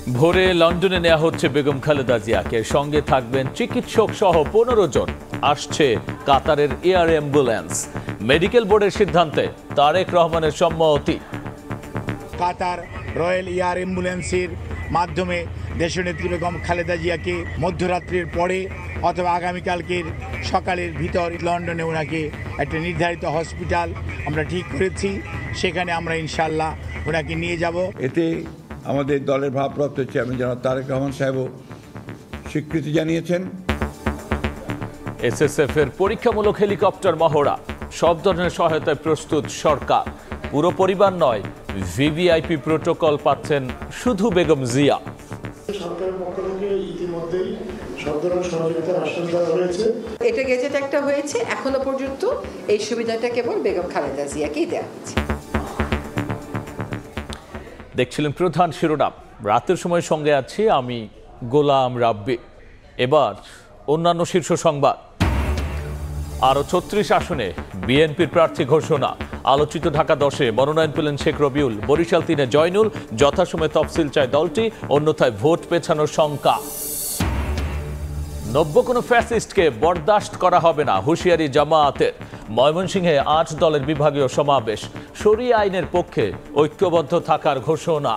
ভোরে লন্ডনে নেওয়া হচ্ছে বেগম খালেদা জিয়াকে, সঙ্গে থাকবেন চিকিৎসক সহ 15 জন। আসছে কাতারের এয়ার অ্যাম্বুলেন্স। মেডিকেল বোর্ডের সিদ্ধান্তে তারেক রহমানের সম্মতি। কাতার রয়্যাল এয়ার অ্যাম্বুলেন্সের মাধ্যমে দেশনেত্রী বেগম খালেদা জিয়াকে মধ্যরাত্রির পরে অথবা আগামীকালকের সকালের ভিতর লন্ডনে ওনাকে একটা নির্ধারিত হসপিটাল আমরা ঠিক করেছি, সেখানে আমরা ইনশাল্লাহ ওনাকে নিয়ে যাব। এতে আমাদের দলের ভারপ্রাপ্ত চেয়ারম্যান জনাব তারেক রহমান সাহেবও স্বীকৃতি জানিয়েছেন। এসএসএফ এর পরীক্ষামূলক হেলিকপ্টার মহড়া, সব ধরনের সহায়তায় প্রস্তুত সরকার। পুরো পরিবার নয়, ভিভিআইপি প্রোটোকল পাচ্ছেন শুধু বেগম জিয়া। সরকারের পক্ষ থেকে ইতিমধ্যেই সব ধরনের সহযোগিতার আশ্বাস দেওয়া হয়েছে। এটা গেজেট একটা হয়েছে, এখনো পর্যন্ত এই সুবিধাটা কেবল বেগম খালেদা জিয়াকেই দেওয়া হচ্ছে। দেখছিলেন প্রধান শিরোনাম। রাতের সময় সঙ্গে আছি আমি গোলাম রাব্বি। এবার অন্যান্য শীর্ষ সংবাদ। আরো 36 আসনে বিএনপির প্রার্থী ঘোষণা। আলোচিত ঢাকা 10-এ মনোনয়ন পেলেন শেখ রবিউল, বরিশাল 3-এ জয়নুল। যথাসময়ে তফসিল চায় দলটি, অন্যথায় ভোট পেছানোর শঙ্কা। নব্য কোনো ফ্যাসিস্টকে বরদাস্ত করা হবে না, হুঁশিয়ারি জামায়াতের। ময়মনসিংহে 8 দলের বিভাগীয় সমাবেশ। শরিয়া আইনের পক্ষে ঐক্যবদ্ধ থাকার ঘোষণা।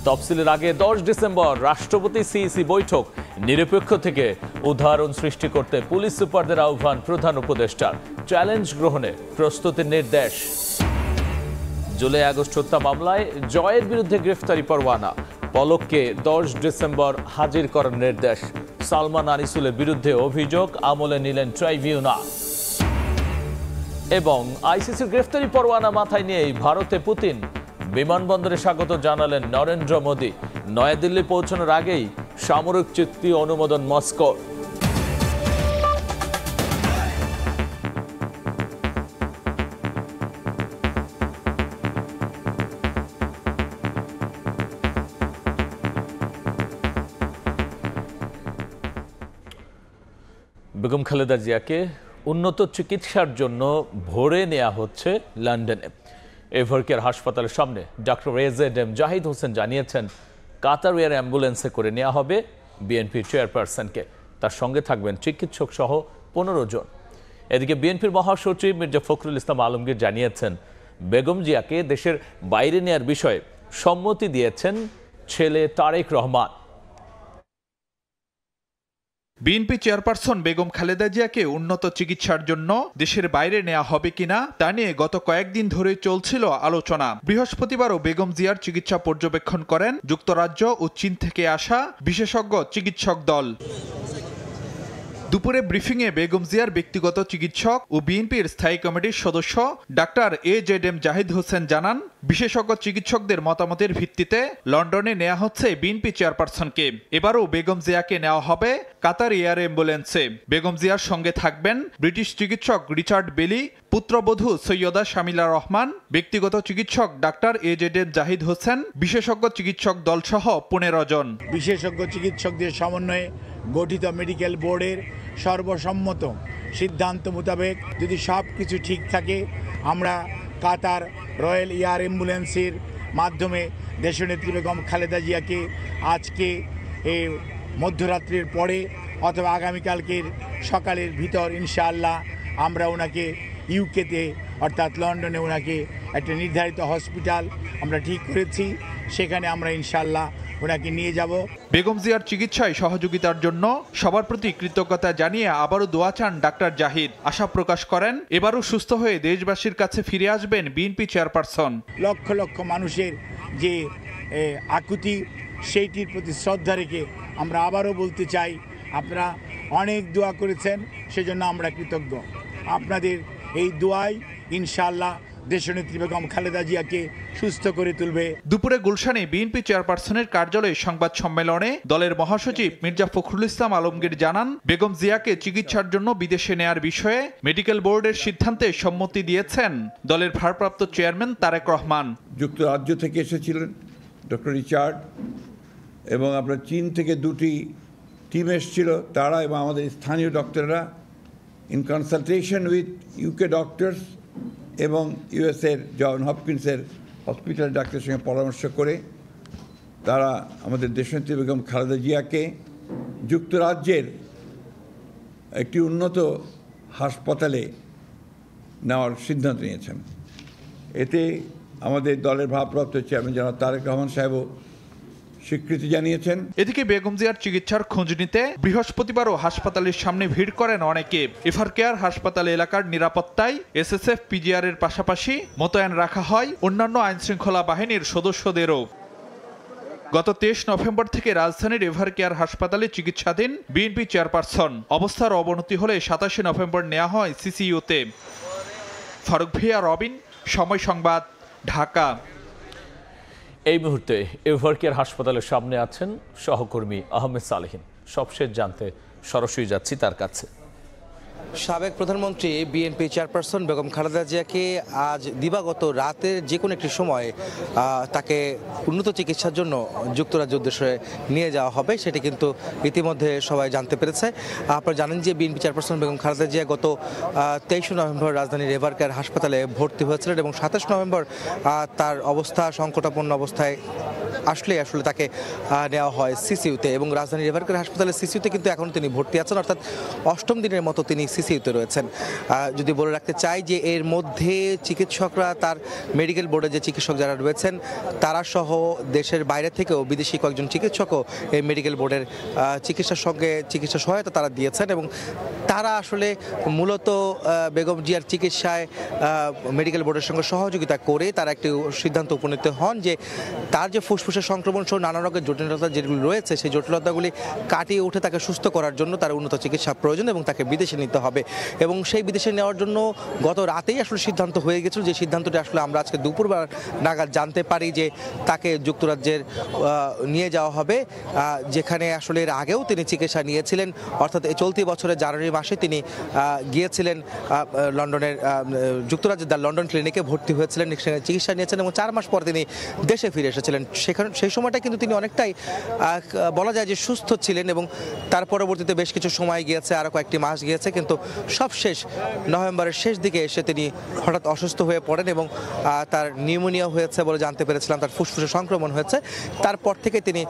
তফসিলের আগে 10 ডিসেম্বর রাষ্ট্রপতি সিইসি বৈঠক। নিরপেক্ষ থেকে উদাহরণ সৃষ্টি করতে পুলিশ সুপারদের আহ্বান প্রধান উপদেষ্টার। চ্যালেঞ্জ গ্রহণে প্রস্তুতির নির্দেশ। জুলাই আগস্ট হত্যা মামলায় জয়ের বিরুদ্ধে গ্রেফতারি পরোয়ানা। পলককে 10 ডিসেম্বর হাজির করার নির্দেশ। সালমান আনিসুলের বিরুদ্ধে অভিযোগ আমলে নিলেন ট্রাইব্যুনাল। এবং আইসিসির গ্রেফতারি পরোয়ানা মাথায় নিয়েই ভারতে পুতিন। বিমানবন্দরে স্বাগত জানালেন নরেন্দ্র মোদী। নয়াদিল্লি পৌঁছানোর আগেই সামরিক চুক্তি অনুমোদন মস্কোর। বেগম খালেদা জিয়াকে উন্নত চিকিৎসার জন্য ভোরে নেওয়া হচ্ছে লন্ডনে। এভারকেয়ার হাসপাতালের সামনে ডক্টর এজেড জাহিদ হোসেন জানিয়েছেন, কাতার এয়ার অ্যাম্বুলেন্সে করে নেওয়া হবে বিএনপির চেয়ারপারসনকে। তার সঙ্গে থাকবেন চিকিৎসক সহ 15 জন। এদিকে বিএনপির মহাসচিব মির্জা ফখরুল ইসলাম আলমগীর জানিয়েছেন, বেগম জিয়াকে দেশের বাইরে নেয়ার বিষয়ে সম্মতি দিয়েছেন ছেলে তারেক রহমান। বিএনপি চেয়ারপারসন বেগম খালেদা জিয়াকে উন্নত চিকিৎসার জন্য দেশের বাইরে নেওয়া হবে কিনা তা নিয়ে গত কয়েকদিন ধরে চলছিল আলোচনা। বৃহস্পতিবারও বেগম জিয়ার চিকিৎসা পর্যবেক্ষণ করেন যুক্তরাজ্য ও চীন থেকে আসা বিশেষজ্ঞ চিকিৎসক দল। দুপুরে ব্রিফিংয়ে বেগম জিয়ার ব্যক্তিগত চিকিৎসক ও বিএনপির স্থায়ী কমিটির সদস্য ডাক্তার এজেড জাহিদ হোসেন জানান, বিশেষজ্ঞ চিকিৎসকদের মতামতের ভিত্তিতে লন্ডনে নেওয়া হচ্ছে বিএনপি চেয়ারপারসনকে। এবারও বেগম জিয়াকে নেওয়া হবে কাতার এয়ার অ্যাম্বুলেন্সে। বেগম জিয়ার সঙ্গে থাকবেন ব্রিটিশ চিকিৎসক রিচার্ড বেলি, পুত্রবধূ সৈয়দা শামিলা রহমান, ব্যক্তিগত চিকিৎসক ডাক্তার এজেড জাহিদ হোসেন, বিশেষজ্ঞ চিকিৎসক দলসহ 15 জন। বিশেষজ্ঞ চিকিৎসকদের সমন্বয়ে গঠিত মেডিকেল বোর্ডের সর্বসম্মত সিদ্ধান্ত মোতাবেক যদি সব কিছু ঠিক থাকে, আমরা কাতার রয়্যাল এয়ার অ্যাম্বুলেন্সের মাধ্যমে দেশনেত্রী বেগম খালেদা জিয়াকে আজকে এই মধ্যরাত্রির পরে অথবা আগামীকালকের সকালের ভিতর ইনশাআল্লাহ আমরা ওনাকে ইউকেতে অর্থাৎ লন্ডনে ওনাকে একটা নির্ধারিত হসপিটাল আমরা ঠিক করেছি, সেখানে আমরা ইনশাআল্লাহ ওনাকে নিয়ে যাব। বেগম জিয়ার চিকিৎসায় সহযোগিতার জন্য সবার প্রতি কৃতজ্ঞতা জানিয়ে আবারও দোয়া চান ডাক্তার জাহিদ। আশা প্রকাশ করেন, এবারও সুস্থ হয়ে দেশবাসীর কাছে ফিরে আসবেন বিএনপি চেয়ারপারসন। লক্ষ লক্ষ মানুষের যে আকুতি, সেইটির প্রতি শ্রদ্ধা রেখে আমরা আবারও বলতে চাই, আপনারা অনেক দোয়া করেছেন, সেজন্য আমরা কৃতজ্ঞ। আপনাদের এই দোয়াই ইনশাআল্লাহ দেশনেত্রী বেগম খালেদা জিয়াকে সুস্থ করে তুলবে। দুপুরে গুলশানে বিএনপি চেয়ারপারসনের কার্যালয়ে সংবাদ সম্মেলনে দলের মহাসচিব মির্জা ফখরুল ইসলাম আলমগীর জানান, বেগম জিয়াকে চিকিৎসার জন্য বিদেশে নেয়ার বিষয়ে মেডিকেল বোর্ডের সিদ্ধান্তে সম্মতি দিয়েছেন দলের ভারপ্রাপ্ত চেয়ারম্যান তারেক রহমান। যুক্তরাজ্য থেকে এসেছিলেন ডক্টর রিচার্ড, এবং আপনার চীন থেকে 2টি টিম এসেছিল, তারা এবং আমাদের স্থানীয় ডক্টররা in consultation with UK doctors এবং ইউএসের জন হপকিন্সের হসপিটাল ডাক্তারের সঙ্গে পরামর্শ করে তারা আমাদের দেশনেত্রী বেগম খালেদা জিয়াকে যুক্তরাজ্যের একটি উন্নত হাসপাতালে নেওয়ার সিদ্ধান্ত নিয়েছেন। এতে আমাদের দলের ভারপ্রাপ্ত চেয়ারম্যান জনাব তারেক রহমান সাহেবও স্বীকৃতি জানিয়েছেন। এদিকে বেগম জিয়ার চিকিৎসার খোঁজ নিতে বৃহস্পতিবারও হাসপাতালের সামনে ভিড় করেন অনেকে। এভারকেয়ার হাসপাতাল এলাকার নিরাপত্তায় এসএসএফ পিজিআর এর পাশাপাশি মোতায়েন রাখা হয় অন্যান্য আইনশৃঙ্খলা বাহিনীর সদস্যদেরও। গত 23 নভেম্বর থেকে রাজধানীর এভারকেয়ার হাসপাতালে চিকিৎসাধীন বিএনপি চেয়ারপারসন অবস্থার অবনতি হলে 27 নভেম্বর নেওয়া হয় সিসিইউতে। ফারুক ভিয়া, রবিন, সময় সংবাদ, ঢাকা। এই মুহূর্তে এভারকেয়ার হাসপাতালের সামনে আছেন সহকর্মী আহমেদ সালেহিন। সবশেষ জানতে সরাসরি যাচ্ছি তার কাছে। সাবেক প্রধানমন্ত্রী বিএনপি চেয়ারপারসন বেগম খালেদা জিয়াকে আজ দিবাগত রাতের যে কোনো একটি সময় তাকে উন্নত চিকিৎসার জন্য যুক্তরাজ্য উদ্দেশ্যে নিয়ে যাওয়া হবে, সেটি কিন্তু ইতিমধ্যে সবাই জানতে পেরেছে। আপনারা জানেন যে বিএনপি চেয়ারপারসন বেগম খালেদা জিয়া গত 23 নভেম্বর রাজধানীর এভারকেয়ার হাসপাতালে ভর্তি হয়েছিলেন এবং 27 নভেম্বর তার অবস্থা সংকটাপন্ন অবস্থায় আসলে তাকে নেওয়া হয় সিসিইউতে এবং রাজধানীর এভারকেয়ার হাসপাতালের সিসিইউতে কিন্তু এখন তিনি ভর্তি আছেন, অর্থাৎ 8ম দিনের মতো তিনি সিসিইউতে রয়েছেন। যদি বলে রাখতে চাই যে এর মধ্যে চিকিৎসকরা, তার মেডিকেল বোর্ডে যে চিকিৎসক যারা রয়েছেন তারা সহ দেশের বাইরে থেকেও বিদেশি কয়েকজন চিকিৎসকও এই মেডিকেল বোর্ডের চিকিৎসার সঙ্গে চিকিৎসা সহায়তা তারা দিয়েছেন এবং তারা আসলে মূলত বেগম জিয়ার চিকিৎসায় মেডিকেল বোর্ডের সঙ্গে সহযোগিতা করে তারা একটি সিদ্ধান্ত উপনীত হন যে তার যে ফুসফুসের সংক্রমণ সহ নানা রকমের জটিলতা যেগুলি রয়েছে সেই জটিলতাগুলি কাটিয়ে উঠে তাকে সুস্থ করার জন্য তার উন্নত চিকিৎসা প্রয়োজন এবং তাকে বিদেশে নিতে হবে। এবং সেই বিদেশে নেওয়ার জন্য গত রাতেই আসলে সিদ্ধান্ত হয়ে গেছিল, যে সিদ্ধান্তটি আসলে আমরা আজকে দুপুর নাগাদ জানতে পারি যে তাকে যুক্তরাজ্যের নিয়ে যাওয়া হবে, যেখানে আসলে এর আগেও তিনি চিকিৎসা নিয়েছিলেন। অর্থাৎ এই চলতি বছরের জানুয়ারি মাসে তিনি গিয়েছিলেন লন্ডনের যুক্তরাজ্যের দ্য লন্ডন ক্লিনিকে ভর্তি হয়েছিলেন, সেখানে চিকিৎসা নিয়েছেন এবং 4 মাস পর তিনি দেশে ফিরে এসেছিলেন। সেই সময়টা কিন্তু তিনি অনেকটাই বলা যায় যে সুস্থ ছিলেন এবং তার পরবর্তীতে বেশ কিছু সময় গিয়েছে, আরও কয়েকটি মাস গিয়েছে, কিন্তু সবশেষ নভেম্বরের শেষ দিকে এসে তিনি হঠাৎ অসুস্থ হয়ে পড়েন এবং তার নিউমোনিয়া হয়েছে বলে জানতে পেরেছিলাম, তার ফুসফুসে সংক্রমণ হয়েছে। তারপর থেকে তিনি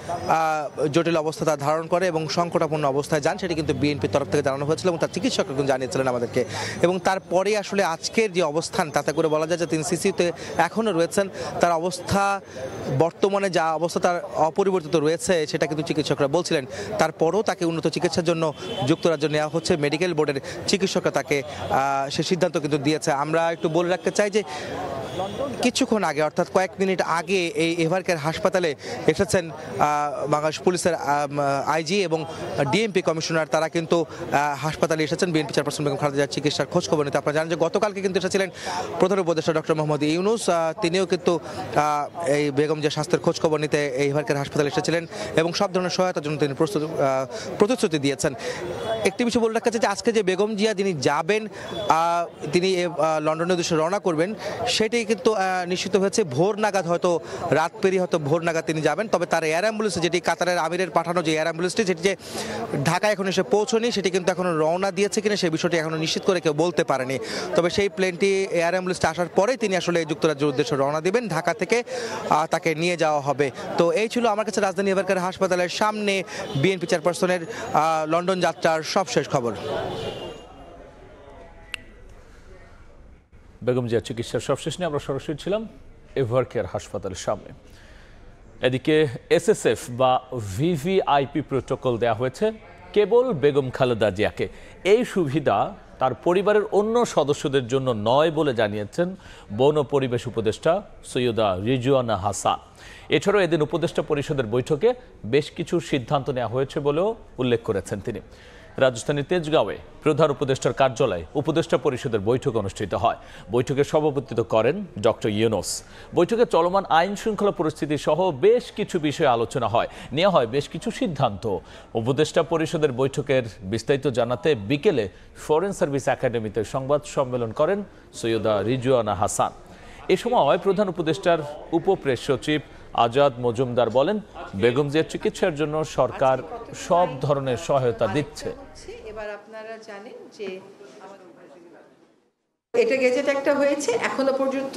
জটিল অবস্থা তার ধারণ করে এবং সংকটাপন্ন অবস্থায় যান, সেটি কিন্তু বিএনপির তরফ থেকে জানানো হয়েছিল এবং তার চিকিৎসক কিন্তু জানিয়েছিলেন আমাদেরকে। এবং তারপরে আসলে আজকের যে অবস্থান, তাতে করে বলা যায় যে তিনি সিসিইউতে এখনও রয়েছেন। তার অবস্থা বর্তমানে যা অবস্থা তার অপরিবর্তিত রয়েছে সেটা কিন্তু চিকিৎসকরা বলছিলেন। তারপরও তাকে উন্নত চিকিৎসার জন্য যুক্তরাজ্য নেওয়া হচ্ছে, মেডিকেল বোর্ডের চিকিৎসকরা তাকে সে সিদ্ধান্ত কিন্তু দিয়েছে। আমরা একটু বলে রাখতে চাই যে কিছুক্ষণ আগে, অর্থাৎ কয়েক মিনিট আগে এই এভারকেয়ার হাসপাতালে এসেছেন বাংলাদেশ পুলিশের আইজি এবং ডিএমপি কমিশনার। তারা কিন্তু হাসপাতালে এসেছেন বিএনপি চেয়ারপারসন বেগম খালেদা জিয়ার চিকিৎসার খোঁজ খবর নিতে। আপনারা জানেন যে গতকালকে কিন্তু এসেছিলেন প্রধান উপদেষ্টা ডক্টর মোহাম্মদ ইউনূস, তিনিও কিন্তু এই বেগম জিয়ার স্বাস্থ্যের খোঁজ খবর নিতে এই এভারকেয়ার হাসপাতালে এসেছিলেন এবং সব ধরনের সহায়তার জন্য তিনি প্রতিশ্রুতি দিয়েছেন। একটি বিষয় বলে রাখা যায় যে আজকে যে বেগম জিয়া যিনি যাবেন, তিনি লন্ডনের উদ্দেশ্যে রওনা করবেন, সেটি কিন্তু নিশ্চিত হয়েছে ভোর নাগাদ, হয়তো রাত পেরিয়ে হয়তো ভোর নাগাদ তিনি যাবেন। তবে তার এয়ার অ্যাম্বুলেন্সে, যেটি কাতারের আমিরের পাঠানো যে এয়ার অ্যাম্বুলেন্সটি, সেটি যে ঢাকায় এখন এসে পৌঁছনি, সেটি কিন্তু এখনো রওনা দিয়েছে কিনা সেই বিষয়টি এখনো নিশ্চিত করে কেউ বলতে পারেনি। তবে সেই প্লেনটি, এয়ার অ্যাম্বুলেন্সটি আসার পরেই তিনি আসলে যুক্তরাজ্যের উদ্দেশ্যে রওনা দিবেন, ঢাকা থেকে তাকে নিয়ে যাওয়া হবে। তো এই ছিল আমার কাছে রাজধানী এভারকেয়ার হাসপাতালের সামনে বিএনপি চেয়ারপারসনের লন্ডন যাত্রার সবশেষ খবর। বেগম জিয়ার চিকিৎসার সবশেষ নিয়ে আমরা সরাসরি ছিলাম এভারকেয়ার হাসপাতালের সামনে। এদিকে এসএসএফ বা ভিভিআইপি প্রোটোকল দেওয়া হয়েছে কেবল বেগম খালেদা জিয়াকে। এই সুবিধা তার পরিবারের অন্য সদস্যদের জন্য নয় বলে জানিয়েছেন বন ও পরিবেশ উপদেষ্টা সৈয়দা রিজওয়ানা হাসান। এছাড়াও এদিন উপদেষ্টা পরিষদের বৈঠকে বেশ কিছু সিদ্ধান্ত নেওয়া হয়েছে বলেও উল্লেখ করেছেন তিনি। রাজধানীর তেজগাঁওয়ে প্রধান উপদেষ্টার কার্যালয়ে উপদেষ্টা পরিষদের বৈঠক অনুষ্ঠিত হয়। বৈঠকে সভাপতিত্ব করেন ডক্টর ইউনূস। বৈঠকে চলমান আইন শৃঙ্খলা পরিস্থিতি সহ বেশ কিছু বিষয়ে আলোচনা হয়, নেওয়া হয় বেশ কিছু সিদ্ধান্ত। উপদেষ্টা পরিষদের বৈঠকের বিস্তারিত জানাতে বিকেলে ফরেন সার্ভিস একাডেমিতে সংবাদ সম্মেলন করেন সৈয়দা রিজওয়ানা হাসান। এ সময় প্রধান উপদেষ্টার উপপ্রেস সচিব আজাদ মজুমদার বলেন, বেগম জিয়ার চিকিৎসার জন্য সরকার সব ধরনের সহায়তা দিচ্ছে। এবার আপনারা জানেন যে এটা গেজেট একটা হয়েছে, এখনো পর্যন্ত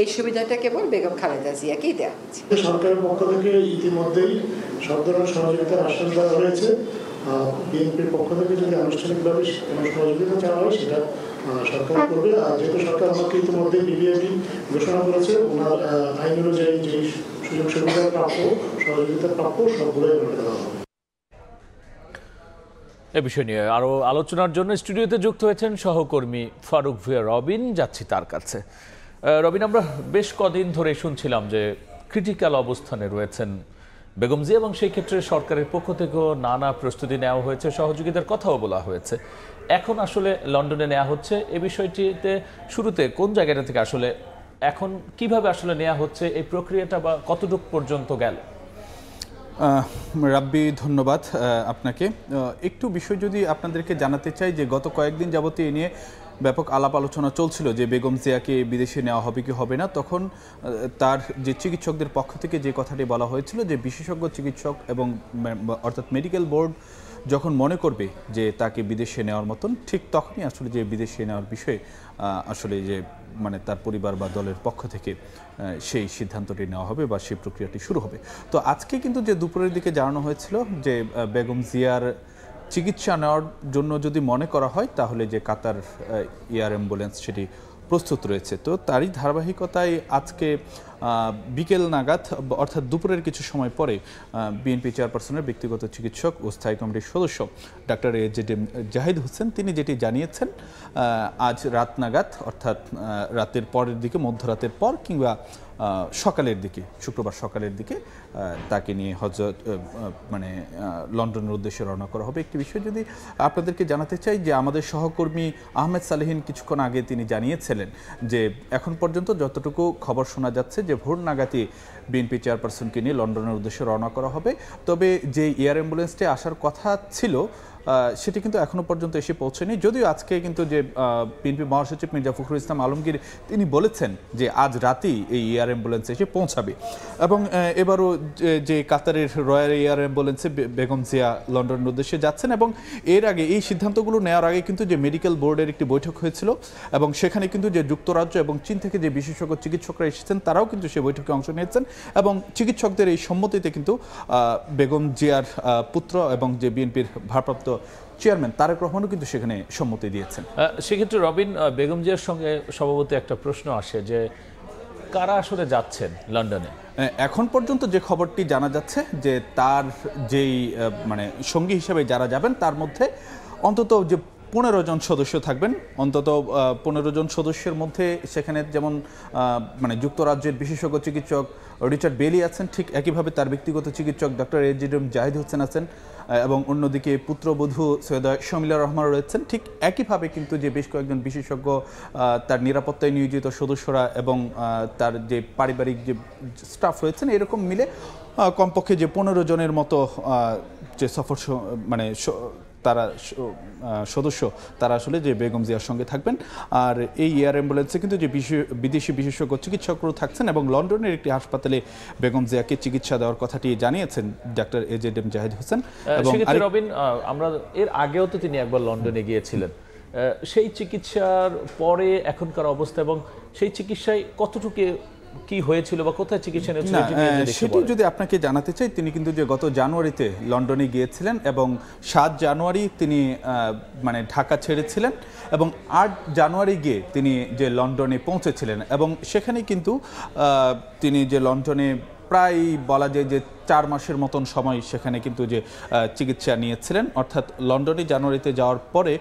এই সুবিধাটা কেবল বেগম খালেদা জিয়াকেই দেওয়া হচ্ছে। সরকারের পক্ষ থেকে ইতিমধ্যেই সব ধরনের সহযোগিতার আশ্বাস দেওয়া হয়েছে। বিএনপির পক্ষ থেকে যদি আনুষ্ঠানিকভাবে কোনো সহযোগিতা চাওয়া হয় সেটা সরকার করবে। আর যেহেতু সরকার আমাকে ইতিমধ্যে বিবিআইবি ঘোষণা করেছে, ওনার আইন অনুযায়ী যে সুযোগ সুবিধা প্রাপ্য, সহযোগিতা প্রাপ্য সবগুলোই আমাকে দেওয়া হবে। এ বিষয় নিয়ে আরো আলোচনার জন্য স্টুডিওতে যুক্ত হয়েছেন সহকর্মী ফারুক ভুঁইয়া রবিন। যাচ্ছি তার কাছে। রবিন, আমরা বেশ কদিন ধরে শুনছিলাম যে ক্রিটিক্যাল অবস্থানে রয়েছেন বেগম জিয়া এবং সেই ক্ষেত্রে সরকারের পক্ষ থেকেও নানা প্রস্তুতি নেওয়া হয়েছে, সহযোগিতার কথাও বলা হয়েছে। এখন আসলে লন্ডনে নেওয়া হচ্ছে, এই বিষয়টিতে শুরুতে কোন জায়গাটা থেকে আসলে এখন কিভাবে আসলে নেওয়া হচ্ছে, এই প্রক্রিয়াটা বা কতটুকু পর্যন্ত গেল? রাব্বি, ধন্যবাদ আপনাকে। একটু বিষয় যদি আপনাদেরকে জানাতে চাই যে গত কয়েকদিন যাবত এ নিয়ে ব্যাপক আলাপ আলোচনা চলছিল যে বেগম জিয়াকে বিদেশে নেওয়া হবে কি হবে না। তখন তার যে চিকিৎসকদের পক্ষ থেকে যে কথাটি বলা হয়েছিল যে বিশেষজ্ঞ চিকিৎসক এবং অর্থাৎ মেডিকেল বোর্ড যখন মনে করবে যে তাকে বিদেশে নেওয়ার মতন, ঠিক তখনই আসলে যে বিদেশে নেওয়ার বিষয়ে আসলে যে মানে তার পরিবার বা দলের পক্ষ থেকে সেই সিদ্ধান্তটি নেওয়া হবে বা সেই প্রক্রিয়াটি শুরু হবে। তো আজকে কিন্তু যে দুপুরের দিকে জানানো হয়েছিল যে বেগম জিয়ার চিকিৎসা নেওয়ার জন্য যদি মনে করা হয় তাহলে যে কাতার এয়ার অ্যাম্বুলেন্স সেটি প্রস্তুত রয়েছে। তো তারই ধারাবাহিকতায় আজকে বিকেল নাগাদ অর্থাৎ দুপুরের কিছু সময় পরে বিএনপি চেয়ারপারসনের ব্যক্তিগত চিকিৎসক ও স্থায়ী কমিটির সদস্য ডাক্তার এজেডএম জাহিদ হোসেন তিনি যেটি জানিয়েছেন, আজ রাত নাগাদ অর্থাৎ রাতের পরের দিকে, মধ্যরাতের পর কিংবা সকালের দিকে, শুক্রবার সকালের দিকে তাকে নিয়ে মানে লন্ডনের উদ্দেশ্যে রওনা করা হবে। একটি বিষয় যদি আপনাদেরকে জানাতে চাই যে আমাদের সহকর্মী আহমেদ সালেহীন কিছুক্ষণ আগে তিনি জানিয়েছিলেন যে এখন পর্যন্ত যতটুকু খবর শোনা যাচ্ছে যে ভোর নাগাদই বিএনপি চেয়ারপারসনকে নিয়ে লন্ডনের উদ্দেশ্যে রওনা করা হবে। তবে যে এয়ার অ্যাম্বুলেন্সটি আসার কথা ছিল সেটি কিন্তু এখনো পর্যন্ত এসে পৌঁছেনি। যদিও আজকে কিন্তু যে বিএনপি মহাসচিব মির্জা ফখরুল ইসলাম আলমগীর তিনি বলেছেন যে আজ রাতেই এই এয়ার অ্যাম্বুলেন্স এসে পৌঁছাবে এবং এবারও যে কাতারের রয়্যাল এয়ার অ্যাম্বুলেন্সে বেগম জিয়া লন্ডনের উদ্দেশ্যে যাচ্ছেন। এবং এর আগে এই সিদ্ধান্তগুলো নেওয়ার আগে কিন্তু যে মেডিকেল বোর্ডের একটি বৈঠক হয়েছিল এবং সেখানে কিন্তু যে যুক্তরাজ্য এবং চীন থেকে যে বিশেষজ্ঞ চিকিৎসকরা এসেছেন তারাও কিন্তু সেই বৈঠকে অংশ নিয়েছেন এবং চিকিৎসকদের এই সম্মতিতে কিন্তু বেগম জিয়ার পুত্র এবং যে বিএনপির ভারপ্রাপ্ত চেয়ারম্যান তারেক রহমানও কিন্তু সেখানে সম্মতি দিয়েছেন। সেক্ষেত্রে রবিন, বেগম জিয়ার সঙ্গে স্বভাবতই একটা প্রশ্ন আসে যে কারা আসলে যাচ্ছেন লন্ডনে? এখন পর্যন্ত যে খবরটি জানা যাচ্ছে যে তার যেই মানে সঙ্গী হিসেবে যারা যাবেন তার মধ্যে অন্তত যে 15 জন সদস্য থাকবেন, অন্তত 15 জন সদস্যের মধ্যে সেখানে যেমন মানে যুক্তরাজ্যের বিশেষজ্ঞ চিকিৎসক রিচার্ড বেলি আছেন, ঠিক একইভাবে তার ব্যক্তিগত চিকিৎসক ডক্টর এজেডএম জাহিদ হোসেন আছেন এবং অন্যদিকে পুত্রবধূ সৈয়দা শমিলা রহমান রয়েছেন। ঠিক একইভাবে কিন্তু যে বেশ কয়েকজন বিশেষজ্ঞ, তার নিরাপত্তায় নিয়োজিত সদস্যরা এবং তার যে পারিবারিক যে স্টাফ রয়েছেন এরকম মিলে কমপক্ষে যে 15 জনের মতো যে সফর মানে তারা সদস্য তারা আসলে যে বেগম জিয়ার সঙ্গে থাকবেন। আর এই এয়ার অ্যাম্বুলেন্সে কিন্তু যে বিদেশি বিশেষজ্ঞ চিকিৎসকরাও থাকছেন এবং লন্ডনের একটি হাসপাতালে বেগম জিয়াকে চিকিৎসা দেওয়ার কথাটি জানিয়েছেন ডাক্তার এজেডএম জাহিদ হোসেন। এবং রবিন, আমরা এর আগেও তো তিনি একবার লন্ডনে গিয়েছিলেন, সেই চিকিৎসার পরে এখনকার অবস্থা এবং সেই চিকিৎসায় কতটুকু কি হয়েছিল বা কোথায় চিকিৎসা নিয়েছিলেন সেটি যদি আপনাকে জানাতে চাই, তিনি কিন্তু যে গত জানুয়ারিতে লন্ডনে গিয়েছিলেন এবং 7 জানুয়ারি তিনি মানে ঢাকা ছেড়েছিলেন এবং 8 জানুয়ারি গিয়ে তিনি যে লন্ডনে পৌঁছেছিলেন এবং সেখানে কিন্তু তিনি যে লন্ডনে প্রায় বলা যায় যে 4 মাসের মতন সময় সেখানে কিন্তু যে চিকিৎসা নিয়েছিলেন। অর্থাৎ লন্ডনে জানুয়ারিতে যাওয়ার পরে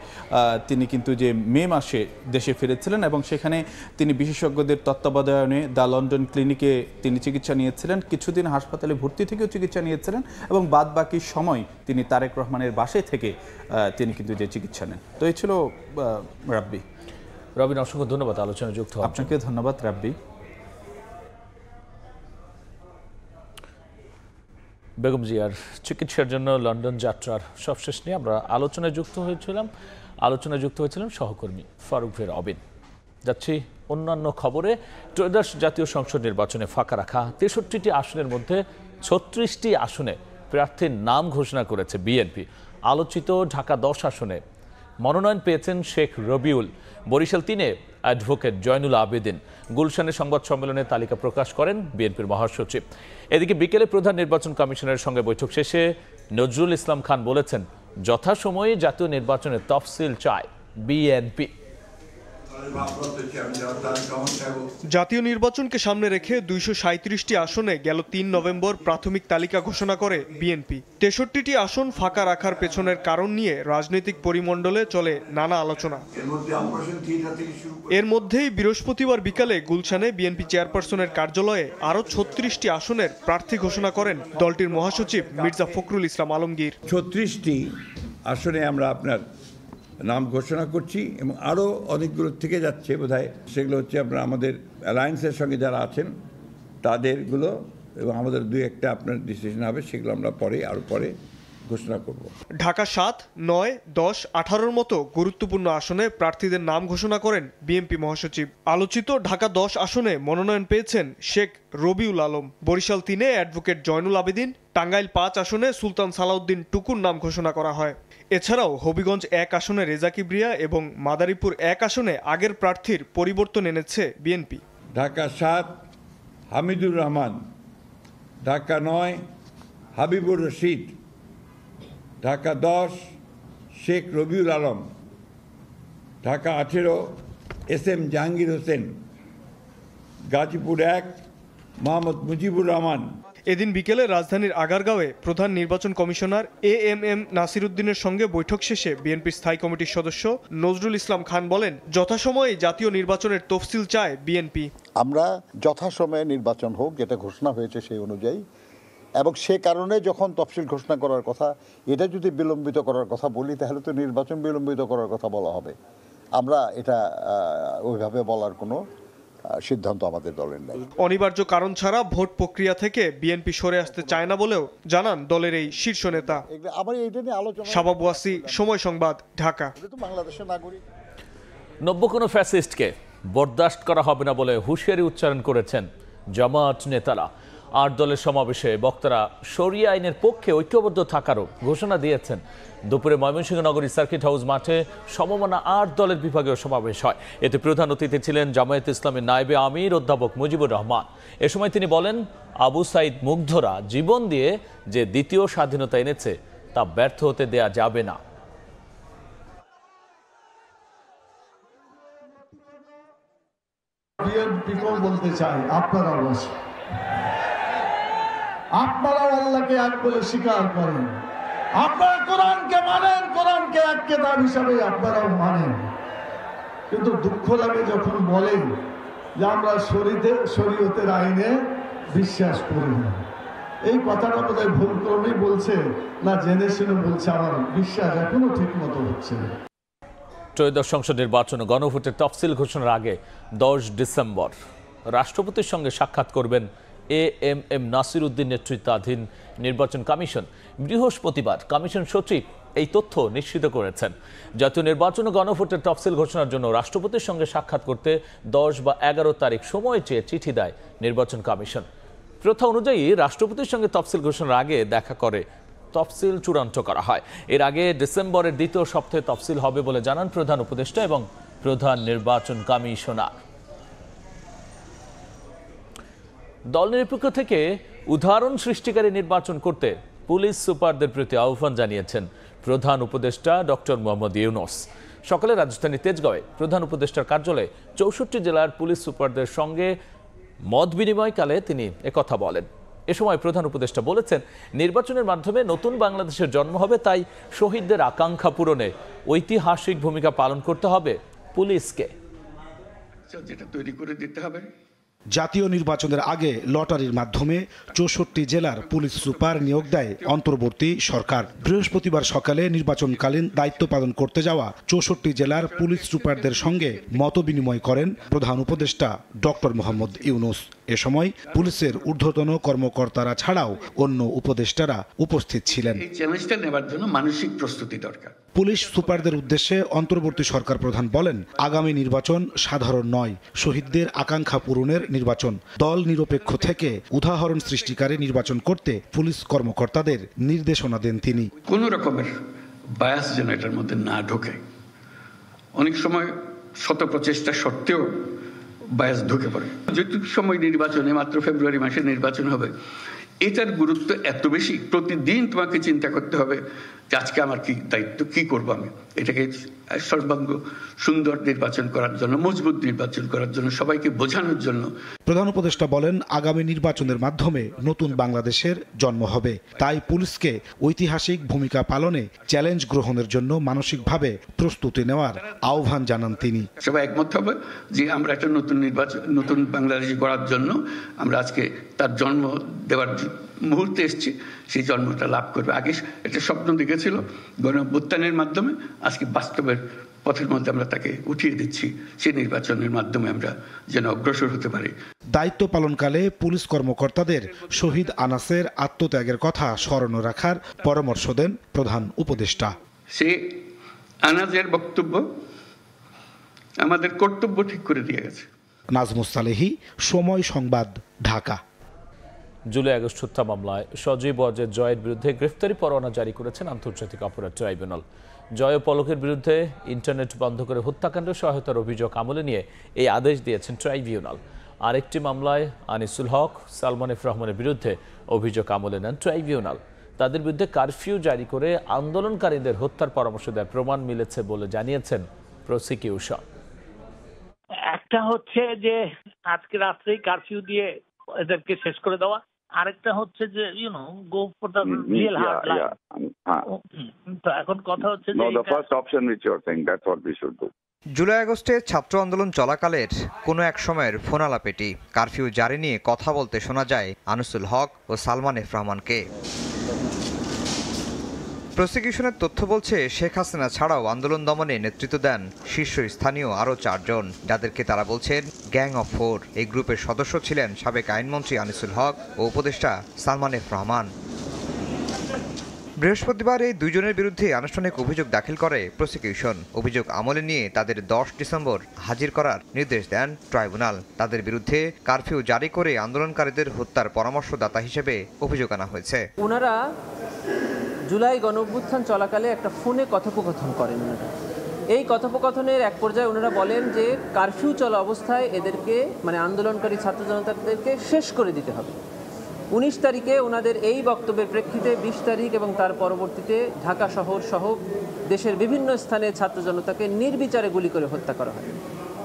তিনি কিন্তু যে মে মাসে দেশে ফিরেছিলেন এবং সেখানে তিনি বিশেষজ্ঞদের তত্ত্বাবধানে দ্য লন্ডন ক্লিনিকে তিনি চিকিৎসা নিয়েছিলেন। কিছুদিন হাসপাতালে ভর্তি থেকেও চিকিৎসা নিয়েছিলেন এবং বাদ বাকি সময় তিনি তারেক রহমানের বাসায় থেকে তিনি কিন্তু যে চিকিৎসা নেন। তো এই ছিল রাব্বি। রবিন, অসংখ্য ধন্যবাদ আলোচনায় যুক্ত হওয়ার জন্য। আপনাকে ধন্যবাদ রাব্বি। বেগম জিয়ার চিকিৎসার জন্য লন্ডন যাত্রার সবশেষ নিয়ে আমরা আলোচনায় যুক্ত হয়েছিলাম সহকর্মী ফারুক ভুঁইয়া রবিন। যাচ্ছি অন্যান্য খবরে। ত্রয়োদশ জাতীয় সংসদ নির্বাচনে ফাঁকা রাখা 63টি আসনের মধ্যে 36টি আসনে প্রার্থীর নাম ঘোষণা করেছে বিএনপি। আলোচিত ঢাকা 10 আসনে মনোনয়ন পেয়েছেন শেখ রবিউল। বরিশাল 3-এ অ্যাডভোকেট জয়নুল আবেদিন। গুলশানে সংবাদ সম্মেলনে তালিকা প্রকাশ করেন বিএনপির মহাসচিব। এদিকে বিকেলে প্রধান নির্বাচন কমিশনের সঙ্গে বৈঠক শেষে নজরুল ইসলাম খান বলেছেন, যথাসময়ে জাতীয় নির্বাচনের তফসিল চায় বিএনপি। জাতীয় নির্বাচনকে সামনে রেখে 237টি আসনে গেল 3 নভেম্বর প্রাথমিক তালিকা ঘোষণা করে বিএনপি। 63টি আসন ফাঁকা রাখার পেছনের কারণ নিয়ে রাজনৈতিক পরিমণ্ডলে চলে নানা আলোচনা। এর মধ্যেই বৃহস্পতিবার বিকালে গুলশানে বিএনপি চেয়ারপারসনের কার্যালয়ে আরও 36টি আসনের প্রার্থী ঘোষণা করেন দলটির মহাসচিব মির্জা ফখরুল ইসলাম আলমগীর। 36টি আসনে আমরা আপনার নাম ঘোষণা করছি এবং আরও অনেকগুলো থেকে যাচ্ছে বোধহয়। সেগুলো হচ্ছে আপনার আমাদের অ্যালায়েন্সের সঙ্গে যারা আছেন তাদেরগুলো, এবং আমাদের 2-1টা আপনার ডিসিশন হবে, সেগুলো আমরা পরে ঘোষণা করব। ঢাকা 7, 9, 10, 18-র মতো গুরুত্বপূর্ণ আসনে প্রার্থীদের নাম ঘোষণা করেন বিএনপি মহাসচিব। আলোচিত ঢাকা 10 আসনে মনোনয়ন পেয়েছেন শেখ রবিউল আলম। বরিশাল 3-এ অ্যাডভোকেট জয়নুল আবেদিন, টাঙ্গাইল 5 আসনে সুলতান সালাউদ্দিন টুকুর নাম ঘোষণা করা হয়। এছাড়াও হবিগঞ্জ 1 আসনে রেজা কিবরিয়া এবং মাদারীপুর 1 আসনে আগের প্রার্থীর পরিবর্তন এনেছে বিএনপি। ঢাকা 7 হামিদুর রহমান, ঢাকা 9 হাবিবুর রশিদ, ঢাকা 10 শেখ রবিউল আলম, ঢাকা 18 SM জাহাঙ্গীর হোসেন, গাজীপুর 1 মোহাম্মদ মুজিবুর রহমান। এদিন বিকেলে রাজধানীর আগারগাঁওয়ে প্রধান নির্বাচন কমিশনার AMM নাসির উদ্দিনের সঙ্গে বৈঠক শেষে বিএনপির স্থায়ী কমিটির সদস্য নজরুল ইসলাম খান বলেন, যথাসময়ে জাতীয় নির্বাচনের তফসিল চায় বিএনপি। আমরা যথাসময়ে নির্বাচন হোক, যেটা ঘোষণা হয়েছে সেই অনুযায়ী, এবং সে কারণে যখন তফসিল ঘোষণা করার কথা, এটা যদি বিলম্বিত করার কথা বলি তাহলে তো নির্বাচন বিলম্বিত করার কথা বলা হবে। আমরা এটা ওইভাবে বলার কোনো সিদ্ধান্ত আমাদের দলের নেই। অনিবার্য কারণ ছাড়া ভোট প্রক্রিয়া থেকে বিএনপি সরে আসতে চায় না বলেও জানান দলের এই শীর্ষ নেতা। শাবাব ওয়াসি, সময় সংবাদ, ঢাকা। বাংলাদেশের নাগরিক। নব্য কোনো ফ্যাসিস্টকে বরদাস্ত করা হবে না বলে হুঁশিয়ারি উচ্চারণ করেছেন জামায়াত নেতারা। 8 দলের সমাবেশে বক্তারা শরিয়া আইনের পক্ষে ঐক্যবদ্ধ থাকারও ঘোষণা দিয়েছেন। দুপুরে ময়মনসিংহ নগরী সার্কিট হাউস মাঠে সমমনা 8 দলের বিভাগীয় সমাবেশ হয়। এতে প্রধান অতিথি ছিলেন জামায়াত ইসলামের নায়েবে আমির অধ্যাপক মুজিবুর রহমান। এ সময় তিনি বলেন, আবু সাইদ মুগ্ধরা জীবন দিয়ে যে দ্বিতীয় স্বাধীনতা এনেছে তা ব্যর্থ হতে দেয়া যাবে না। বিএনপিকেও বলতে চাই, আপনারাও আল্লাহকে এক বলে স্বীকার করেন, আপনারা কোরআনকে মানেন, কোরআনকে এক কিতাব হিসাবে আপনারাও মানেন, কিন্তু দুঃখ লাগে যখন বলেন যে আমরা শরীয়তের আইনে বিশ্বাস করি না। এই কথাটা বোধহয় ভুল করেই বলছে না জেনে শুনে বলছে, আমার বিশ্বাস এখনো ঠিক মতো হচ্ছে না। ত্রয়োদশ সংসদ নির্বাচন ও গণভোটের তফসিল ঘোষণার আগে 10 ডিসেম্বর রাষ্ট্রপতির সঙ্গে সাক্ষাৎ করবেন AMM নাসির উদ্দিন নেতৃত্বাধীন নির্বাচন কমিশন। বৃহস্পতিবার কমিশন সচিব এই তথ্য নিশ্চিত করেছেন। জাতীয় নির্বাচন ও গণভোটের তফসিল ঘোষণার জন্য রাষ্ট্রপতির সঙ্গে সাক্ষাৎ করতে 10 বা 11 তারিখ সময় চেয়ে চিঠি দেয় নির্বাচন কমিশন। প্রথা অনুযায়ী রাষ্ট্রপতির সঙ্গে তফসিল ঘোষণার আগে দেখা করে তফসিল চূড়ান্ত করা হয়। এর আগে ডিসেম্বরের দ্বিতীয় সপ্তাহে তফসিল হবে বলে জানান প্রধান উপদেষ্টা এবং প্রধান নির্বাচন কমিশনার। দল নিরপেক্ষ থেকে উদাহরণ সৃষ্টিকারী নির্বাচন করতে পুলিশ সুপারদের প্রতি আহ্বান জানিয়েছেন প্রধান উপদেষ্টা ডক্টর মোহাম্মদ ইউনূস। সকালে রাজধানীর তেজগাঁওয়ে প্রধান উপদেষ্টার কার্যালয়ে 64 জেলার পুলিশ সুপারদের সঙ্গে মত বিনিময়কালে তিনি একথা বলেন। এ সময় প্রধান উপদেষ্টা বলেছেন, নির্বাচনের মাধ্যমে নতুন বাংলাদেশের জন্ম হবে, তাই শহীদদের আকাঙ্ক্ষা পূরণে ঐতিহাসিক ভূমিকা পালন করতে হবে পুলিশকে। যেটা তৈরি করে দিতে হবে। জাতীয় নির্বাচনের আগে লটারির মাধ্যমে 64 জেলার পুলিশ সুপার নিয়োগ দেয় অন্তর্বর্তী সরকার। বৃহস্পতিবার সকালে নির্বাচনকালীন দায়িত্ব পালন করতে যাওয়া 64 জেলার পুলিশ সুপারদের সঙ্গে মত বিনিময় করেন প্রধান উপদেষ্টা ডক্টর মোহাম্মদ ইউনূস। এ সময় পুলিশের ঊর্ধ্বতন কর্মকর্তারা ছাড়াও অন্য উপদেষ্টারা উপস্থিত ছিলেন। এই চ্যালেঞ্জটা নেবার জন্য মানসিক প্রস্তুতি দরকার। পুলিশ সুপারদের উদ্দেশ্যে অন্তর্বর্তী সরকার প্রধান বলেন, আগামী নির্বাচন সাধারণ নয়, শহীদদের আকাঙ্ক্ষা পূরণের নির্বাচন। দল নিরপেক্ষ থেকে উদাহরণ সৃষ্টিকারী নির্বাচন করতে পুলিশ কর্মকর্তাদের নির্দেশনা দেন তিনি। কোন রকমের বায়াস যেন এটার মধ্যে না ঢোকে। অনেক সময় শত প্রচেষ্টা সত্ত্বেও বায়াস ঢুকে পড়ে। যেটুকু সময় নির্বাচনে, মাত্র ফেব্রুয়ারি মাসে নির্বাচন হবে, এটার গুরুত্ব এত বেশি, প্রতিদিন তোমাকে চিন্তা করতে হবে যে আজকে আমার কি দায়িত্ব, কি করবো আমি এটাকে সর্বাঙ্গ সুন্দর নির্বাচন করার জন্য, মজবুত নির্বাচন করার জন্য, সবাইকে বোঝানোর জন্য। প্রধান উপদেষ্টা বলেন, আগামী নির্বাচনের মাধ্যমে নতুন বাংলাদেশের জন্ম হবে। তাই পুলিশকে ঐতিহাসিক ভূমিকা পালনে চ্যালেঞ্জ গ্রহণের জন্য মানসিকভাবে প্রস্তুতি নেওয়ার আহ্বান জানান তিনি। সবাই একমত হবে যে আমরা একটা নতুন নির্বাচন, নতুন বাংলাদেশ গড়ার জন্য আমরা আজকে তার জন্ম দেওয়ার মুহূর্তে এসেছি, সেই জন্মটা লাভ করবে। আগে একটা স্বপ্ন দেখেছিল গণঅভ্যুত্থানের মাধ্যমে, আজকে বাস্তবের পথের মধ্যে আমরা তাকে উঠিয়ে দিচ্ছি। সেই নির্বাচনের মাধ্যমে আমরা যেন অগ্রসর হতে পারি। দায়িত্ব পালনকালে পুলিশ কর্মকর্তাদের শহীদ আনাসের আত্মত্যাগের কথা স্মরণ রাখার পরামর্শ দেন প্রধান উপদেষ্টা। সে আনাজের বক্তব্য আমাদের কর্তব্য ঠিক করে দিয়ে গেছে। নাজমুস সালেহী, সময় সংবাদ, ঢাকা। জুলাই আগস্ট হত্যা মামলায় সজীব ওয়াজেদ জয়ের বিরুদ্ধে গ্রেফতারি পরোয়ানা জারি করেছেন আন্তর্জাতিক অপরাধ ট্রাইব্যুনাল। জয় ও পলকের বিরুদ্ধে ইন্টারনেট বন্ধ করে হত্যাকাণ্ডে সহায়তার অভিযোগ আমলে নিয়ে এই আদেশ দিয়েছেন ট্রাইব্যুনাল। আরেকটি মামলায় আনিসুল হক, সালমান এফ রহমানের বিরুদ্ধে অভিযোগ আমলে নেন ট্রাইব্যুনাল। তাদের বিরুদ্ধে কারফিউ জারি করে আন্দোলনকারীদের হত্যার পরামর্শ দেওয়ার প্রমাণ মিলেছে বলে জানিয়েছেন প্রসিকিউশন। একটা হচ্ছে যে আজকে রাত্রেই কারফিউ দিয়ে এদেরকে শেষ করে দেওয়া, আরেকটা হচ্ছে যে go for the real hard life. তো এখন কথা হচ্ছে যে the first option which you are saying, that's what we should do. July আগস্টে ছাত্র আন্দোলন চলাকালের কোনো এক সময়ের ফোনালাপেটি কারফিউ জারি নিয়ে কথা বলতে শোনা যায় আনিসুল হক ও সালমান এফ রহমানকে। প্রসিকিউশনের তথ্য বলছে, শেখ হাসিনা ছাড়াও আন্দোলন দমনে নেতৃত্ব দেন শীর্ষস্থানীয় আরও 4 জন, যাদেরকে তারা বলছেন গ্যাং অফ 4। এই গ্রুপের সদস্য ছিলেন সাবেক আইনমন্ত্রী আনিসুল হক ও উপদেষ্টা সালমান এফ রহমান। বৃহস্পতিবার এই দুইজনের বিরুদ্ধে আনুষ্ঠানিক অভিযোগ দাখিল করে প্রসিকিউশন। অভিযোগ আমলে নিয়ে তাদের 10 ডিসেম্বর হাজির করার নির্দেশ দেন ট্রাইব্যুনাল। তাদের বিরুদ্ধে কারফিউ জারি করে আন্দোলনকারীদের হত্যার পরামর্শদাতা হিসেবে অভিযোগ আনা হয়েছে। ওনারা জুলাই গণঅভ্যুত্থান চলাকালে একটা ফোনে কথোপকথন করেন। এই কথোপকথনের এক পর্যায়ে ওনারা বলেন যে কারফিউ চলা অবস্থায় এদেরকে, মানে আন্দোলনকারী ছাত্র জনতাদেরকে শেষ করে দিতে হবে। 19 তারিখে ওনাদের এই বক্তব্যের প্রেক্ষিতে 20 তারিখ এবং তার পরবর্তীতে ঢাকা শহর সহ দেশের বিভিন্ন স্থানে ছাত্র জনতাকে নির্বিচারে গুলি করে হত্যা করা হয়।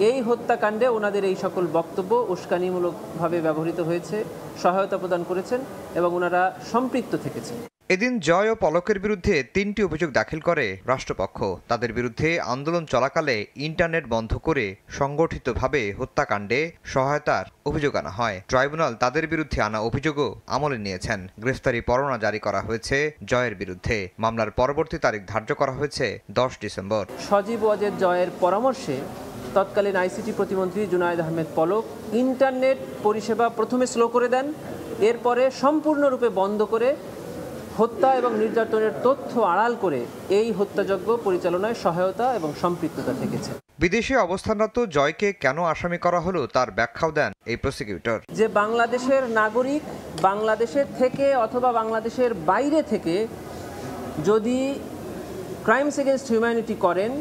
এই হত্যাকাণ্ডে ওনাদের এই সকল বক্তব্য উস্কানিমূলকভাবে ব্যবহৃত হয়েছে, সহায়তা প্রদান করেছেন এবং ওনারা সম্পৃক্ত থেকেছেন। এদিন জয় ও পলকের বিরুদ্ধে 3টি অভিযোগ দাখিল করে রাষ্ট্রপক্ষ। তাদের বিরুদ্ধে আন্দোলন চলাকালে ইন্টারনেট বন্ধ করে সংগঠিতভাবে হত্যাকাণ্ডে সহায়তার অভিযোগ আনা হয়। ট্রাইব্যুনাল তাদের বিরুদ্ধে আনা অভিযোগও আমলে নিয়েছেন। গ্রেফতারি পরোয়ানা জারি করা হয়েছে জয়ের বিরুদ্ধে। মামলার পরবর্তী তারিখ ধার্য করা হয়েছে 10 ডিসেম্বর। সজীব ওয়াজেদ জয়ের পরামর্শে তৎকালীন আইসিটি প্রতিমন্ত্রী জুনায়েদ আহমেদ পলক ইন্টারনেট পরিষেবা প্রথমে স্লো করে দেন, এরপরে সম্পূর্ণরূপে বন্ধ করে হত্যা এবং নির্যাতনের তথ্য আড়াল করে এই হত্যাযজ্ঞ পরিচালনায় সহায়তা এবং সম্পৃক্ততা থেকেছে। বিদেশে অবস্থানরত জয়কে কেন আসামি করা হলো তার ব্যাখ্যাও দেন এই প্রসিকিউটর। যে বাংলাদেশের নাগরিক বাংলাদেশের থেকে অথবা বাংলাদেশের বাইরে থেকে যদি ক্রাইমস এগেইনস্ট হিউম্যানিটি করেন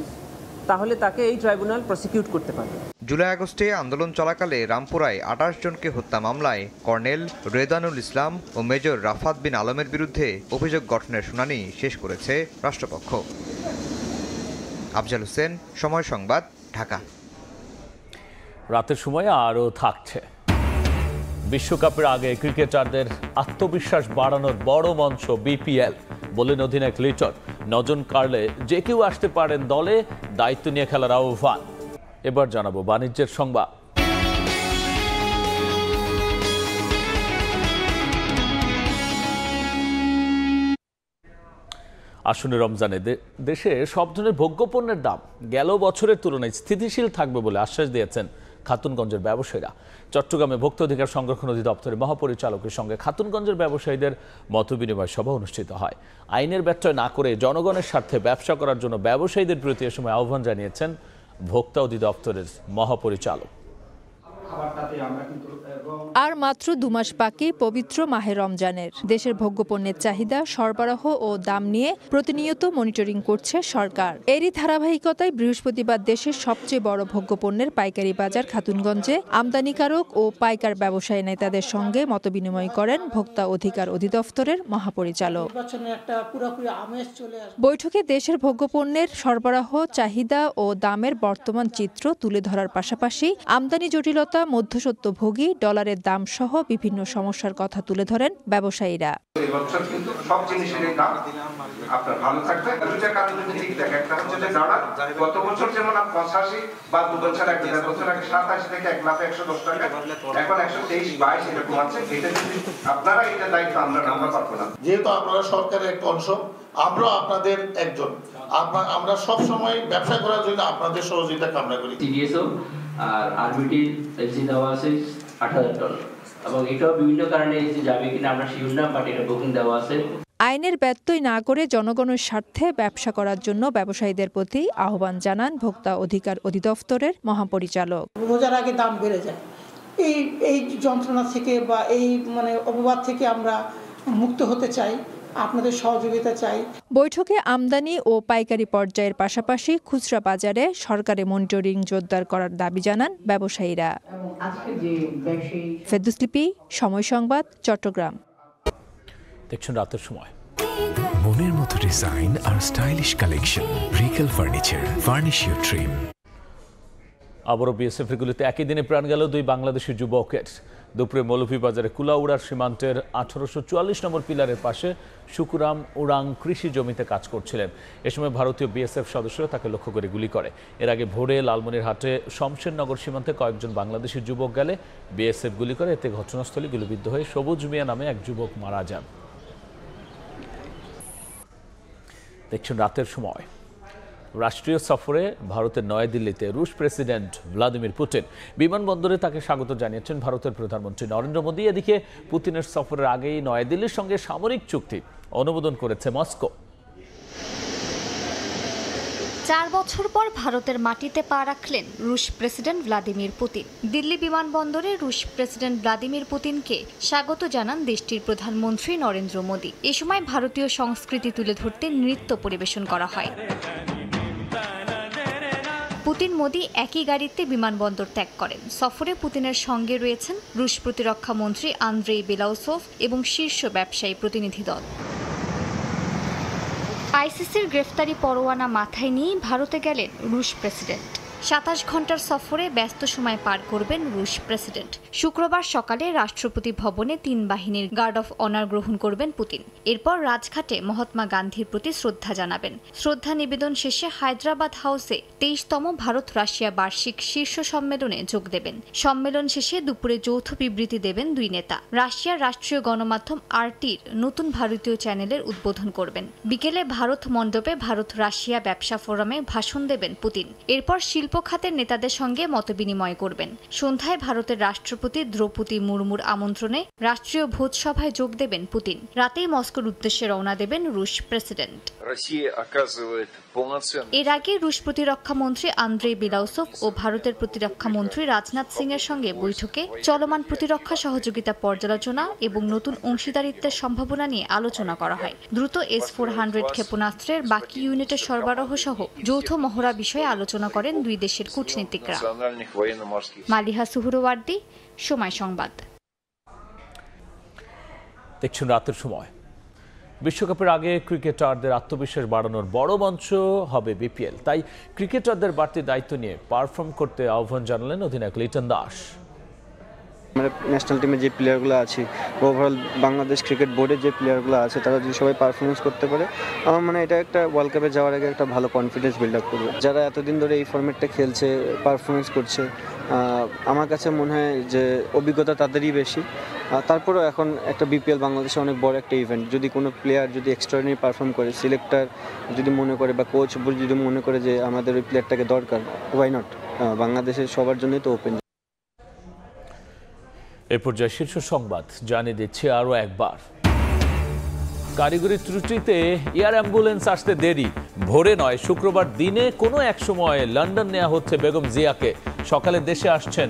তাহলে তাকে এই ট্রাইব্যুনাল প্রসিকিউট করতে পারবে। জুলাই আগস্টে আন্দোলন চলাকালে রামপুরায় 28 জনকে হত্যা মামলায় কর্নেল রেদানুল ইসলাম ও মেজর রাফাত বিন আলমের বিরুদ্ধে অভিযোগ গঠনের শুনানি শেষ করেছে রাষ্ট্রপক্ষ। আফজাল হোসেন, সময় সংবাদ, ঢাকা। রাতের সময় আরও থাকছে বিশ্বকাপের আগে ক্রিকেটারদের আত্মবিশ্বাস বাড়ানোর বড় মঞ্চ বিপিএল বলেন অধিনায়ক লিটন। নজন কাড়লে যে কেউ আসতে পারেন দলে, দায়িত্ব নিয়ে খেলার আহ্বান। এবার জানাবো বাণিজ্যের সংবাদ। আসন্ন রমজানে দেশে সব ধরনের ভোগ্যপণ্যের দাম গেল বছরের তুলনায় স্থিতিশীল থাকবে বলে আশ্বাস দিয়েছেন খাতুনগঞ্জের ব্যবসায়ীরা। চট্টগ্রামে ভোক্তা অধিকার সংরক্ষণ অধিদপ্তরের মহাপরিচালকের সঙ্গে খাতুনগঞ্জের ব্যবসায়ীদের মতবিনিময় সভা অনুষ্ঠিত হয়। আইনের ব্যত্যয় না করে জনগণের স্বার্থে ব্যবসা করার জন্য ব্যবসায়ীদের প্রতি এ সময় আহ্বান জানিয়েছেন ভোক্তা অধিদপ্তরের মহাপরিচালক। আর মাত্র 2 মাস বাকি পবিত্র মাহে রমজানের। দেশের ভোগ্যপণ্যের চাহিদা, সরবরাহ ও দাম নিয়ে প্রতিনিয়ত মনিটরিং করছে সরকার। এরই ধারাবাহিকতায় বৃহস্পতিবার দেশের সবচেয়ে বড় ভোগ্যপণ্যের পাইকারি বাজার খাতুনগঞ্জে আমদানিকারক ও পাইকার ব্যবসায়ী নেতাদের সঙ্গে মতবিনিময় করেন ভোক্তা অধিকার অধিদপ্তরের মহাপরিচালক। বৈঠকে দেশের ভোগ্যপণ্যের সরবরাহ, চাহিদা ও দামের বর্তমান চিত্র তুলে ধরার পাশাপাশি আমদানি জটিলতা, মধ্যস্বত্বভোগী, ডলারের দাম সহ বিভিন্ন সমস্যার কথা তুলে ধরেন ব্যবসায়ীরা। এবছর কিন্তু সব জিনিসের দাম আপনার ভালো থাকবে। দুইটা কারণ যদি ঠিক থাকে, একটা হচ্ছে যে ডলার গত বছর যেমন 85 বা 2 বছর আগে 2 বছর আগে 87 থেকে 1,110 টাকা, এখন 123-22 এরকম আছে। এটা যদি আপনারা এটা দায়িত্ব আমরা পারবো না। যেহেতু আপনারা সরকারের একটা অংশ, আমরা আপনাদের একজন, আমরা সব সময় ব্যবসা করার জন্য আপনাদের সহযোগিতা কামনা করি। টিডিএসও আর আরবিটি এলসি দেওয়া আছে $8,000 এবং এটাও বিভিন্ন কারণে এসে যাবে কিনা আমরা শিওর না, বাট এটা বুকিং দেওয়া আছে। আইনের ব্যত্যয় না করে জনগণের স্বার্থে ব্যবসা করার জন্য ব্যবসায়ীদের প্রতি আহ্বান জানান ভোক্তা অধিকার অধিদপ্তরের মহাপরিচালক। রোজার আগে দাম বেড়ে যায়, এই যন্ত্রণা থেকে বা এই অপবাদ থেকে আমরা মুক্ত হতে চাই, আপনাদের সহযোগিতা চাই। বৈঠকে আমদানি ও পাইকারি পর্যায়ের পাশাপাশি খুচরা বাজারে সরকারের মনিটরিং জোরদার করার দাবি জানান ব্যবসায়ীরা। ফেরদৌস লিপি, সময় সংবাদ, চট্টগ্রাম। দেখছেন রাতের সময়। মনের মতো ডিজাইন আর stylish collection, Regal furniture, furnish your dream. আবারও বিএসএফ গুলিতে একই দিনে প্রাণ গেল 2 বাংলাদেশি যুবকের। দুপুরে মৌলভীবাজারে কুলাউড়ার সীমান্তের 1844 নম্বর পিলারের পাশে সুকুরাম উড়াং কৃষি জমিতে কাজ করছিলেন। এ সময় ভারতীয় বিএসএফ সদস্যরা তাকে লক্ষ্য করে গুলি করে। এর আগে ভোরে লালমনিরহাটে শমশেরনগর সীমান্তে কয়েকজন বাংলাদেশি যুবক গেলে বিএসএফ গুলি করে। এতে ঘটনাস্থলে গুলিবিদ্ধ হয়ে সবুজ মিয়া নামে এক যুবক মারা যান। দেখছেন রাতের সময়। রাষ্ট্রীয় সফরে ভারতের নয়াদিল্লিতে রুশ প্রেসিডেন্ট ভ্লাদিমির পুতিন। বিমানবন্দরে তাকে স্বাগত জানিয়েছেন ভারতের প্রধানমন্ত্রী নরেন্দ্র মোদী। এদিকে পুতিনের সফরের আগেই নয়াদিল্লির সঙ্গে সামরিক চুক্তি অনুমোদন করেছে মস্কো। 4 বছর পর ভারতের মাটিতে পা রাখলেন রুশ প্রেসিডেন্ট ভ্লাদিমির পুতিন। দিল্লি বিমানবন্দরে রুশ প্রেসিডেন্ট ভ্লাদিমির পুতিনকে স্বাগত জানান দেশটির প্রধানমন্ত্রী নরেন্দ্র মোদী। এ সময় ভারতীয় সংস্কৃতি তুলে ধরতে নৃত্য পরিবেশন করা হয়। পুতিন মোদী একই গাড়িতে বিমানবন্দর ত্যাগ করেন। সফরে পুতিনের সঙ্গে রয়েছেন রুশ প্রতিরক্ষা মন্ত্রী আন্দ্রেই বেলাউসোভ এবং শীর্ষ ব্যবসায়ী প্রতিনিধি দল। আইসিসির গ্রেফতারি পরোয়ানা মাথায় নিয়ে ভারতে গেলেন রুশ প্রেসিডেন্ট। 27 ঘন্টার সফরে ব্যস্ত সময় পার করবেন রুশ প্রেসিডেন্ট। শুক্রবার সকালে রাষ্ট্রপতি ভবনে 3 বাহিনীর গার্ড অফ অনার গ্রহণ করবেন পুতিন। এরপর রাজঘাটে মহাত্মা গান্ধীর প্রতি শ্রদ্ধা জানাবেন। শ্রদ্ধা নিবেদন শেষে হায়দ্রাবাদ হাউসে 23তম ভারত রাশিয়া বার্ষিক শীর্ষ সম্মেলনে যোগ দেবেন। সম্মেলন শেষে দুপুরে যৌথ বিবৃতি দেবেন 2 নেতা। রাশিয়ার রাষ্ট্রীয় গণমাধ্যম আরটির নতুন ভারতীয় চ্যানেলের উদ্বোধন করবেন। বিকেলে ভারত মণ্ডপে ভারত রাশিয়া ব্যবসা ফোরামে ভাষণ দেবেন পুতিন। এরপর শিল্প খাতের নেতাদের সঙ্গে মতবিনিময় করবেন। সন্ধ্যায় ভারতের রাষ্ট্রপতি দ্রৌপদী মুর্মুর আমন্ত্রণে রাষ্ট্রীয় ভোজসভায় যোগ দেবেন পুতিন। রাতেই মস্কোর উদ্দেশ্যে রওনা দেবেন রুশ প্রেসিডেন্ট। এর আগে রুশ প্রতিরক্ষা মন্ত্রী আন্দ্রেই বেলাউসোভ ও ভারতের প্রতিরক্ষা মন্ত্রী রাজনাথ সিং এর সঙ্গে বৈঠকে চলমান প্রতিরক্ষা সহযোগিতা পর্যালোচনা এবং নতুন অংশীদারিত্বের সম্ভাবনা নিয়ে আলোচনা করা হয়। দ্রুত S-400 ক্ষেপণাস্ত্রের বাকি ইউনিটের সরবরাহ সহ যৌথ মহড়া বিষয়ে আলোচনা করেন 2 দেশের কূটনীতিকরা। মালিহা সুহরওয়ার্দী, সময় সংবাদ। দেখছেন রাতের সময়। বিশ্বকাপের আগে ক্রিকেটারদের আত্মবিশ্বাস বাড়ানোর বড় মঞ্চ হবে বিপিএল। তাই ক্রিকেটারদের বাড়তি দায়িত্ব নিয়ে পারফর্ম করতে আহ্বান জানালেন অধিনায়ক লিটন দাস। ন্যাশনাল টিমে যে প্লেয়ারগুলো আছে, ওভারঅল বাংলাদেশ ক্রিকেট বোর্ডের যে প্লেয়ারগুলো আছে, তারা যদি সবাই পারফরমেন্স করতে পারে, আমার মনে হয় এটা একটা ওয়ার্ল্ড কাপে যাওয়ার আগে একটা ভালো কনফিডেন্স বিল্ড আপ করবে। যারা এতদিন ধরে এই ফরম্যাটটা খেলছে, পারফরমেন্স করছে, আমার কাছে মনে হয় যে অভিজ্ঞতা তাদেরই বেশি। তারপরেও এখন একটা বিপিএল বাংলাদেশে অনেক বড় একটা ইভেন্ট। যদি কোনো প্লেয়ার যদি এক্সট্রাঅর্ডিনারি পারফর্ম করে, সিলেক্টর যদি মনে করে বা কোচ যদি মনে করে যে আমাদের ওই প্লেয়ারটাকে দরকার, ওয়াই নট? বাংলাদেশের সবার জন্যই তো ওপেন। এ পর্যায়ে শীর্ষ সংবাদ জানিয়ে দিচ্ছে আরও একবার। কারিগরি ত্রুটিতে এয়ার অ্যাম্বুলেন্স আসতে দেরি। ভোরে নয়, শুক্রবার দিনে কোনো এক সময় লন্ডন নেওয়া হচ্ছে বেগম জিয়াকে। সকালে দেশে আসছেন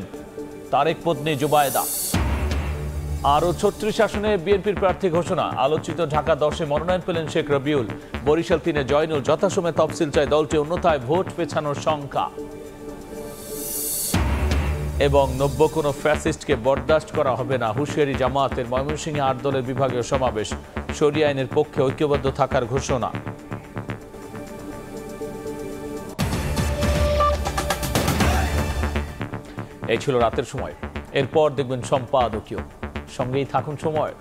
তারেক পত্নী জুবায়েদা। আরও 36 আসনে বিএনপির প্রার্থী ঘোষণা। আলোচিত ঢাকা 10-এ মনোনয়ন পেলেন শেখ রবিউল। বরিশাল 3-এ জয়নুল। যথাসময়ে তফসিল চায় দলটি, অন্যথায় ভোট পেছানোর শঙ্কা। এবং নব্য কোনো ফ্যাসিস্টকে বরদাস্ত করা হবে না, হুঁশিয়ারি জামায়াতের। ময়মনসিংহে 8 দলের বিভাগীয় সমাবেশ। শরিয়া আইনের পক্ষে ঐক্যবদ্ধ থাকার ঘোষণা। এই ছিল রাতের সময়। এরপর দেখবেন সম্পাদকীয়। সঙ্গেই থাকুন সময়।